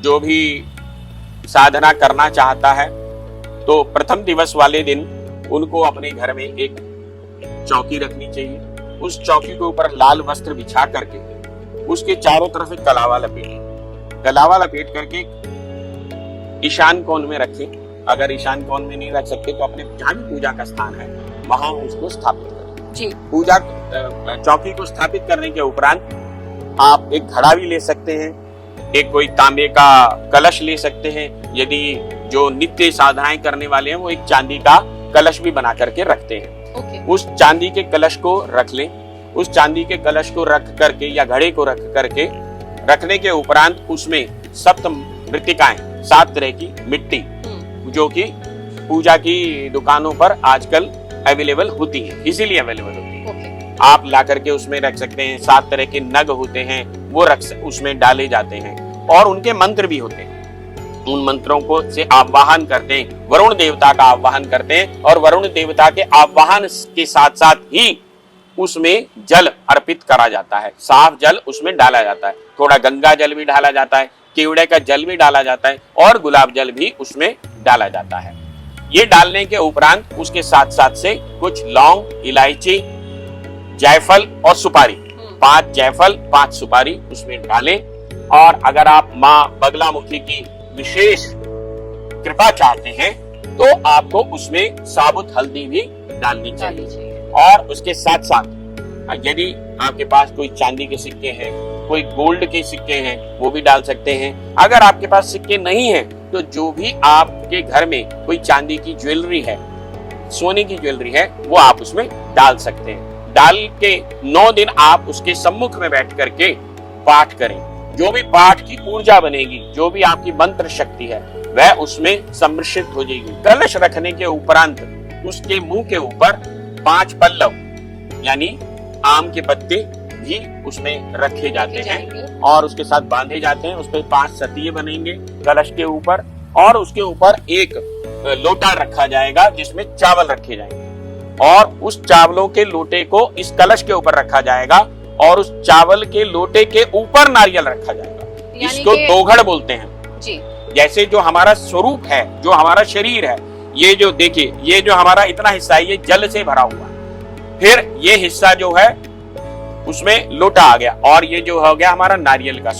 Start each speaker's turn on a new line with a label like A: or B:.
A: जो भी साधना करना चाहता है तो प्रथम दिवस वाले दिन उनको अपने घर में एक चौकी रखनी चाहिए। उस चौकी के ऊपर लाल वस्त्र बिछा करके उसके चारों तरफ एक कलावा लपेट करके ईशान कोण में रखें। अगर ईशान कोण में नहीं रख सकते तो अपने जहां भी पूजा का स्थान है वहां उसको स्थापित करें।
B: जी।
A: पूजा चौकी को स्थापित करने के उपरांत आप एक घड़ा भी ले सकते हैं, एक कोई तांबे का कलश ले सकते हैं। यदि जो नित्य साधनाएं करने वाले हैं वो एक चांदी का कलश भी बना करके रखते हैं। उस चांदी के कलश को रख लें। उस चांदी के कलश को रख करके या घड़े को रख करके रखने के उपरांत उसमें सप्त मृत्तिकाएं, 7 तरह की मिट्टी जो कि पूजा की दुकानों पर आजकल अवेलेबल होती है, इसीलिए अवेलेबल होती है। आप ला करके उसमें रख सकते हैं। 7 तरह के नग होते हैं वो उसमें डाले जाते हैं और उनके मंत्र भी होते हैं। उन मंत्रों को से आवाहन करते हैं, वरुण देवता का आवाहन करते हैं और वरुण देवता के आवाहन के साथ साथ ही उसमें जल अर्पित करा जाता है। साफ जल उसमें डाला जाता है, थोड़ा गंगा जल भी डाला जाता है, केवड़े का जल भी डाला जाता है और गुलाब जल भी उसमें डाला जाता है। ये डालने के उपरांत उसके साथ साथ से कुछ लौंग, इलायची, जायफल और सुपारी, 5 जायफल 5 सुपारी उसमें डालें। और अगर आप माँ बगलामुखी की विशेष कृपा चाहते हैं तो आपको उसमें साबुत हल्दी भी डालनी चाहिए। और उसके साथ साथ यदि आपके पास कोई चांदी के सिक्के हैं, कोई गोल्ड के सिक्के हैं, वो भी डाल सकते हैं। अगर आपके पास सिक्के नहीं हैं तो जो भी आपके घर में कोई चांदी की ज्वेलरी है, सोने की ज्वेलरी है, वो आप उसमें डाल सकते हैं। डाल के 9 दिन आप उसके सम्मुख में बैठ करके पाठ करें। जो भी पाठ की ऊर्जा बनेगी, जो भी आपकी मंत्र शक्ति है, वह उसमें सम्मिश्रित हो जाएगी। कलश रखने के उपरांत उसके मुंह के ऊपर 5 पल्लव यानी आम के पत्ते भी उसमें रखे जाते हैं और उसके साथ बांधे जाते हैं। उस पर 5 सतिये बनेंगे कलश के ऊपर और उसके ऊपर एक लोटा रखा जाएगा जिसमें चावल रखे जाएंगे और उस चावलों के लोटे को इस कलश के ऊपर रखा जाएगा और उस चावल के लोटे के ऊपर नारियल रखा जाएगा। इसको दोघड़ बोलते हैं जी। जैसे जो हमारा स्वरूप है, जो हमारा शरीर है, ये जो देखिए, ये जो हमारा इतना हिस्सा है ये जल से भरा हुआ है। फिर ये हिस्सा जो है उसमें लोटा आ गया और ये जो हो गया हमारा नारियल का